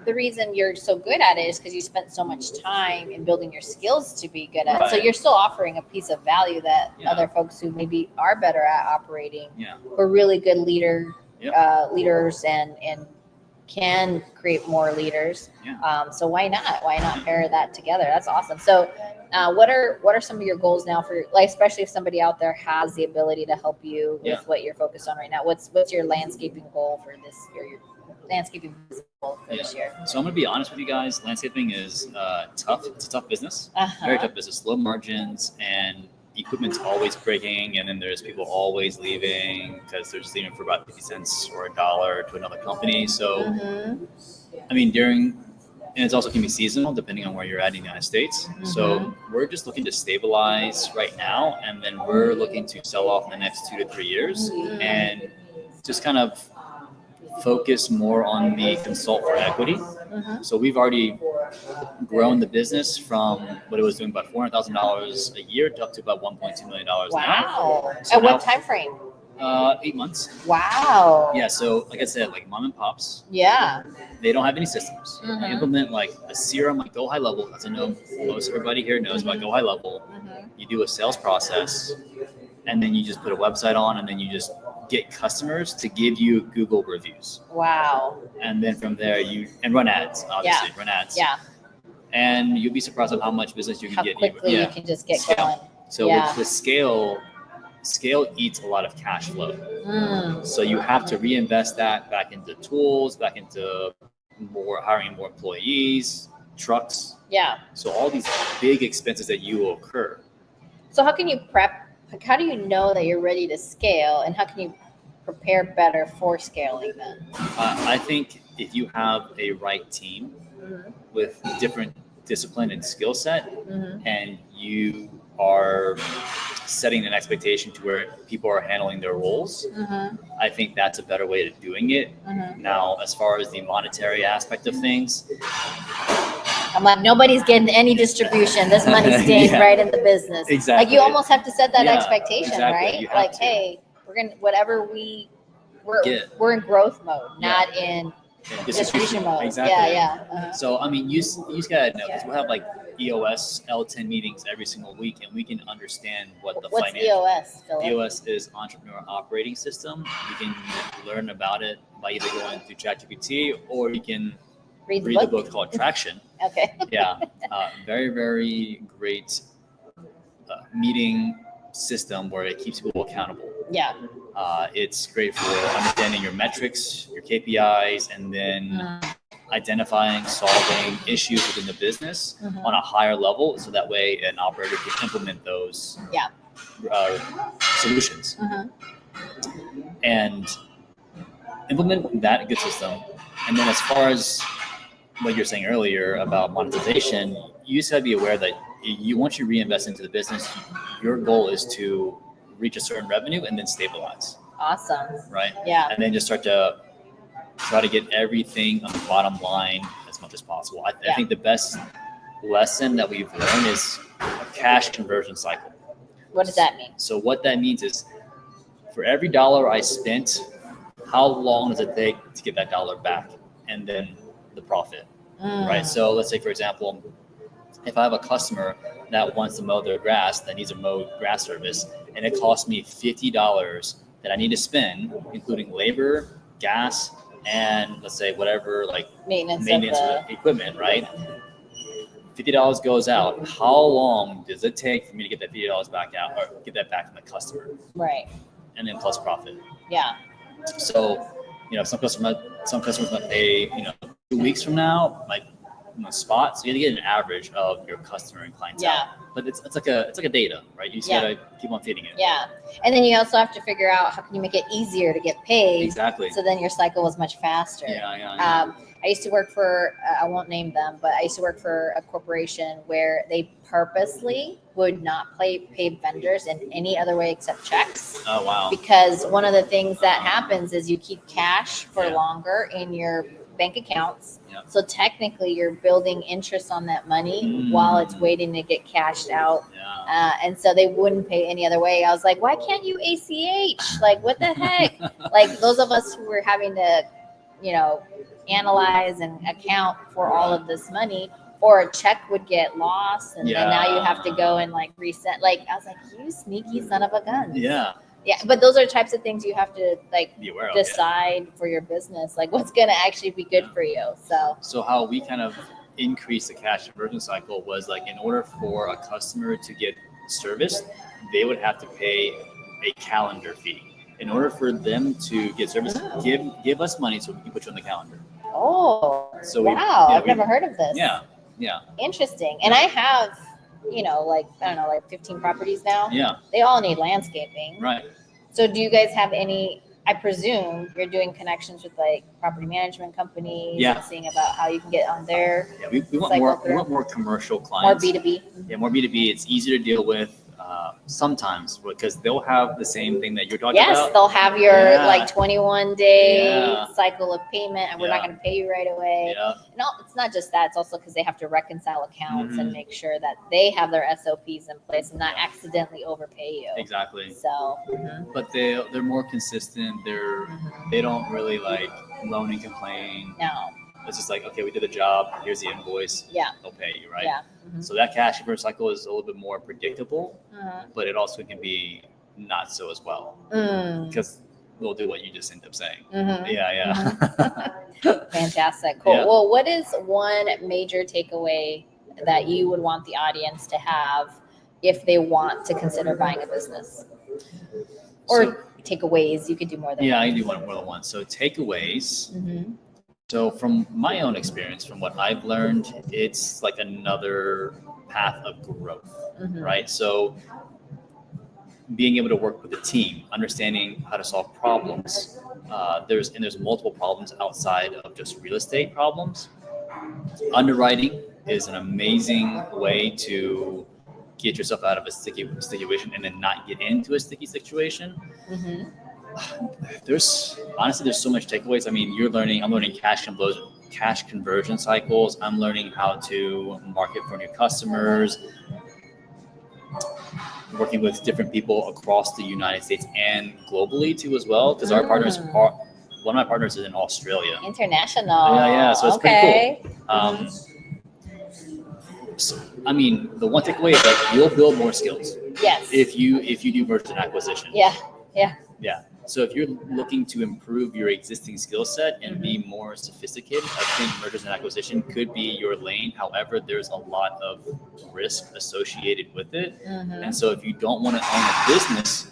the reason you're so good at it is because you spent so much time in building your skills to be good at it. So you're still offering a piece of value that other folks who maybe are better at operating, who are really good leaders and can create more leaders. So why not pair that together? That's awesome. So what are some of your goals now for, like, especially if somebody out there has the ability to help you with what you're focused on right now? What's your landscaping goal for this year? Your landscaping goal for this year? So I'm gonna be honest with you guys. Landscaping is tough. It's a tough business. Very tough business. Low margins, and equipment's always breaking, and then there's people always leaving because they're just leaving for about 50 cents or $1 to another company. So I mean, and it's also can be seasonal depending on where you're at in the United States. So we're just looking to stabilize right now, and then we're looking to sell off in the next 2 to 3 years, and just kind of focus more on the consult for equity. So we've already grown the business from what it was doing about $400,000 a year to up to about $1.2 million now. Wow. So what time frame? 8 months. Wow. Yeah. So like I said, like mom and pops. Yeah. They don't have any systems. I implement like a CRM, like Go High Level. As I know most everybody here knows about Go High Level. You do a sales process, and then you just put a website on, and then you just get customers to give you Google reviews. Wow. And then from there and run ads, obviously. Run ads. Yeah. And you'll be surprised at how much business you can get. How quickly you can just get going. So with the scale eats a lot of cash flow. So you have to reinvest that back into tools, back into hiring more employees, trucks. Yeah. So all these big expenses that you will incur. So how can you prep? How do you know that you're ready to scale, and how can you prepare better for scaling then? I think if you have a right team with different discipline and skill set, and you are setting an expectation to where people are handling their roles, I think that's a better way of doing it. Now, as far as the monetary aspect of things, I'm like, nobody's getting any distribution. This money's staying right in the business. Exactly. Like, you almost have to set that expectation, exactly. right? Like, hey, we're gonna whatever we're in growth mode, not in distribution mode. Exactly. Yeah. So I mean, you just gotta know, because we'll have like EOS L10 meetings every single week, and we can understand what the What's EOS, Phillip? EOS is Entrepreneur Operating System. You can learn about it by either going through ChatGPT, or you can read the book called Traction. Okay. Yeah. Very, very great meeting system where it keeps people accountable. Yeah. It's great for understanding your metrics, your KPIs, and then identifying, solving issues within the business on a higher level, so that way an operator can implement those solutions. And implement that good system. And then as far as what you're saying earlier about monetization, you just have to be aware that once you reinvest into the business, your goal is to reach a certain revenue and then stabilize. Awesome. Right? Yeah. And then just start to try to get everything on the bottom line as much as possible. I think the best lesson that we've learned is a cash conversion cycle. What does that mean? So what that means is, for every dollar I spent how long does it take to get that dollar back, and then the profit, right? So let's say, for example, if I have a customer that wants to mow their grass, that needs a mowed grass service, and it costs me $50 that I need to spend, including labor, gas, and let's say whatever, like maintenance of equipment, right? $50 goes out. How long does it take for me to get that $50 back out, or get that back from the customer? Right. And then plus profit. Yeah. So, some customers might pay, 2 weeks from now, like, spot. So you have to get an average of your customer and clientele. Yeah. But it's like a data, right? You just gotta keep on feeding it. Yeah. And then you also have to figure out how can you make it easier to get paid. Exactly. So then your cycle is much faster. Yeah. I used to work for, I won't name them, but I used to work for a corporation where they purposely would not pay vendors in any other way except checks. Oh, wow. Because one of the things that happens is you keep cash for longer in your bank accounts. Yep. So technically you're building interest on that money while it's waiting to get cashed out. Yeah. And so they wouldn't pay any other way. I was like, why can't you ACH? Like, what the heck? Like those of us who were having to, analyze and account for all of this money, or a check would get lost and then now you have to go and like reset. Like, I was like, you sneaky son of a gun. Yeah. Yeah, but those are types of things you have to like Be aware of, decide for your business, like what's going to actually be good for you. So how we kind of increased the cash conversion cycle was like, in order for a customer to get serviced, they would have to pay a calendar fee. In order for them to get service, give us money so we can put you on the calendar. Oh, so wow. I've never heard of this. Yeah. Interesting. And I have, like 15 properties now. Yeah. They all need landscaping. Right. So do you guys have any, I presume you're doing connections with like property management companies and seeing about how you can get on there? Yeah, we want more commercial clients. More B2B. Yeah, more B2B. It's easier to deal with sometimes because they'll have the same thing that you're talking about. Yes, they'll have your like 21-day cycle of payment, and we're not going to pay you right away. Yeah. No, it's not just that. It's also because they have to reconcile accounts and make sure that they have their SOPs in place and not accidentally overpay you. Exactly. So, but they're more consistent. They don't really like moan and complain. No. It's just like, okay, we did the job. Here's the invoice. Yeah. They'll pay you, right? Yeah. So that cash conversion cycle is a little bit more predictable, but it also can be not so as well because we'll do what you just ended up saying. Fantastic. Cool. Well, what is one major takeaway that you would want the audience to have if they want to consider buying a business? Or takeaways, you could do more than one. I can do more than one. So takeaways. So from my own experience, from what I've learned, it's like another path of growth, right? So being able to work with a team, understanding how to solve problems. There's multiple problems outside of just real estate problems. Underwriting is an amazing way to get yourself out of a sticky situation and then not get into a sticky situation. There's so much takeaways. I mean, I'm learning cash conversion cycles. I'm learning how to market for new customers, working with different people across the United States and globally too as well. Because one of my partners is in Australia. International. Yeah. So it's pretty cool. So, I mean, the one takeaway is that you'll build more skills. Yes. If you do mergers and acquisition. Yeah. So if you're looking to improve your existing skill set and be more sophisticated, I think mergers and acquisition could be your lane. However, there's a lot of risk associated with it. And so if you don't want to own a business,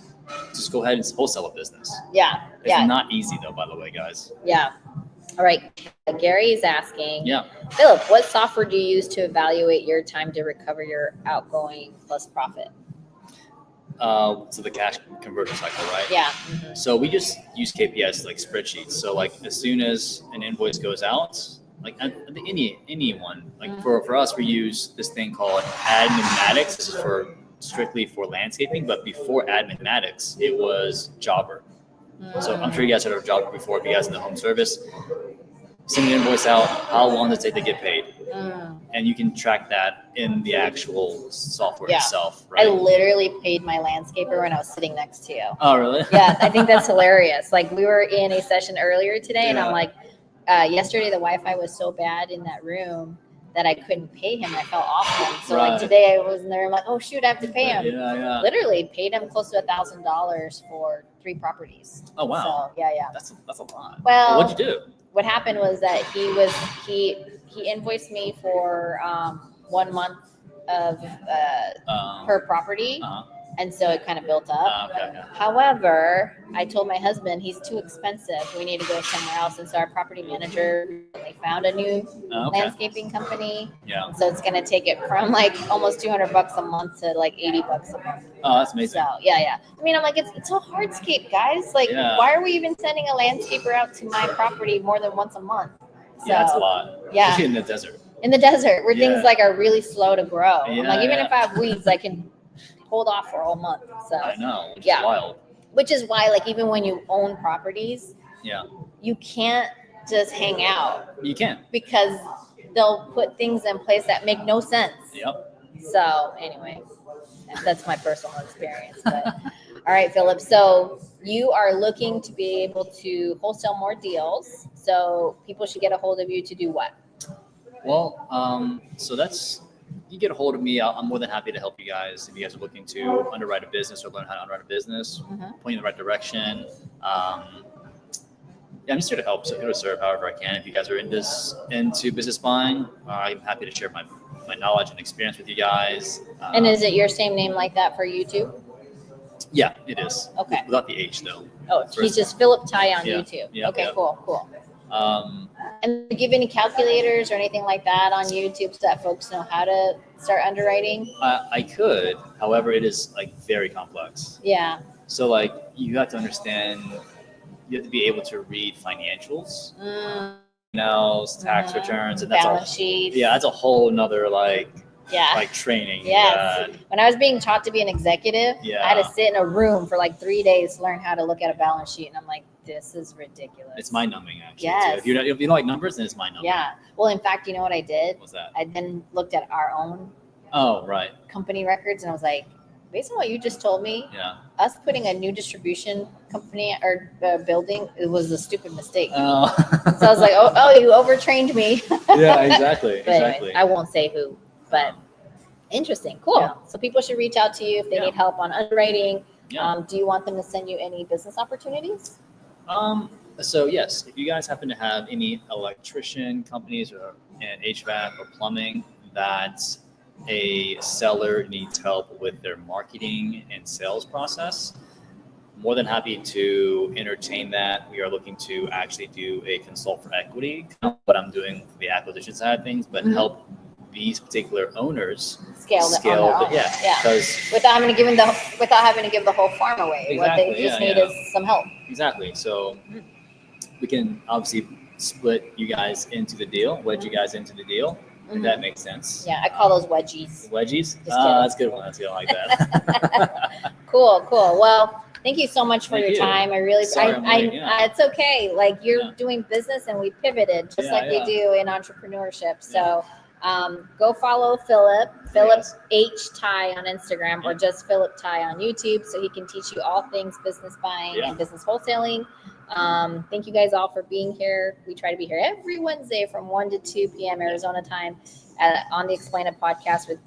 just go ahead and wholesale a business. Yeah. It's not easy though, by the way, guys. Yeah. All right. Gary is asking, Yeah. Phillip, what software do you use to evaluate your time to recover your outgoing plus profit? So the cash conversion cycle, right? Yeah. So we just use KPIs like spreadsheets. So like as soon as an invoice goes out, like anyone, like for us, we use this thing called Adminmatics. This is strictly for landscaping, but before Adminmatics, it was Jobber. So I'm sure you guys heard of Jobber before. If you guys in the home service, send an invoice out. How long does it take to get paid? And you can track that in the actual software Yeah. itself, right? I literally paid my landscaper when I was sitting next to you. Oh, really? Yeah, I think that's hilarious. Like we were in a session earlier today, and Yeah. I'm like, yesterday the Wi-Fi was so bad in that room that I couldn't pay him. I felt awful. So like Right. today I wasn't there. I'm like, oh shoot, I have to pay him. Yeah. Literally paid him close to $1,000 for 3 proproperties. Oh, wow. So yeah. That's a lot. Well, what'd you do? What happened was that he invoiced me for 1 month of per property, and so it kind of built up. Okay. However, I told my husband he's too expensive. We need to go somewhere else, and so our property manager recently found a new landscaping company. Yeah. So it's going to take it from like almost $200 a month to like $80 a month. Oh, that's amazing. So yeah. I mean, I'm like, it's a hardscape, guys. Like, why are we even sending a landscaper out to my property more than once a month? So, yeah, that's a lot. Yeah. Especially in the desert. In the desert, where things like are really slow to grow. Yeah, Like even if I have weeds, I can hold off for a whole month. So I know. Which is wild. Which is why, like, even when you own properties, you can't just hang out. You can't. Because they'll put things in place that make no sense. Yep. So anyway, that's my personal experience. But all right, Phillip. So you are looking to be able to wholesale more deals. So people should get a hold of you to do what? Well, so that's, you get a hold of me. I'm more than happy to help you guys if you guys are looking to underwrite a business or learn how to underwrite a business, point you in the right direction. I'm just here to help, so here to serve however I can. If you guys are into business buying, I'm happy to share my knowledge and experience with you guys. And is it your same name like that for YouTube? Yeah, it is. Okay. Without the H though. Oh, he's just Phillip Thai on YouTube. Yeah, okay, yeah. Cool. And do you have any calculators or anything like that on YouTube so that folks know how to start underwriting? I could, however, it is like very complex. Yeah. So like you have to understand, you have to be able to read financials, tax returns, and that's balance sheets. Yeah, that's a whole nother like training. Yes. When I was being taught to be an executive, I had to sit in a room for like 3 days to learn how to look at a balance sheet, and I'm like, this is ridiculous. It's mind-numbing, actually. Yes. Too. If you don't like numbers, then it's mind-numbing. Yeah. Well, in fact, you know what I did? What's that? I then looked at our own company records, and I was like, based on what you just told me, us putting a new distribution company or building, it was a stupid mistake. So I was like, oh, you overtrained me. Yeah, exactly. Anyway, I won't say who, but interesting. Cool. Yeah. So people should reach out to you if they need help on underwriting. Yeah. Do you want them to send you any business opportunities? So yes, if you guys happen to have any electrician companies or an HVAC or plumbing that a seller needs help with their marketing and sales process, more than happy to entertain that. We are looking to actually do a consult for equity, what I'm doing for the acquisition side of things, but help these particular owners scale because without having to give the whole farm away. Exactly, what they just need is some help. Exactly. So we can obviously split you guys into the deal, wedge you guys into the deal. If that makes sense. Yeah, I call those wedgies. Wedgies? That's a good one. That's good. I like that. Cool. Well, thank you so much for your time. I really, it's okay. Like you're doing business and we pivoted just like we do in entrepreneurship. So go follow Phillip H. Thai on Instagram or just Phillip Thai on YouTube so he can teach you all things business buying and business wholesaling. Thank you guys all for being here. We try to be here every Wednesday from 1 to 2 p.m. Arizona time on the Explain It podcast with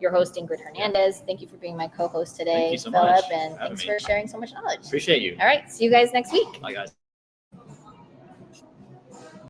your host, Ingryd Hernandez. Thank you for being my co-host today, Thank you so Phillip, much and thanks for sharing so much knowledge. Appreciate you. All right. See you guys next week. Bye, guys.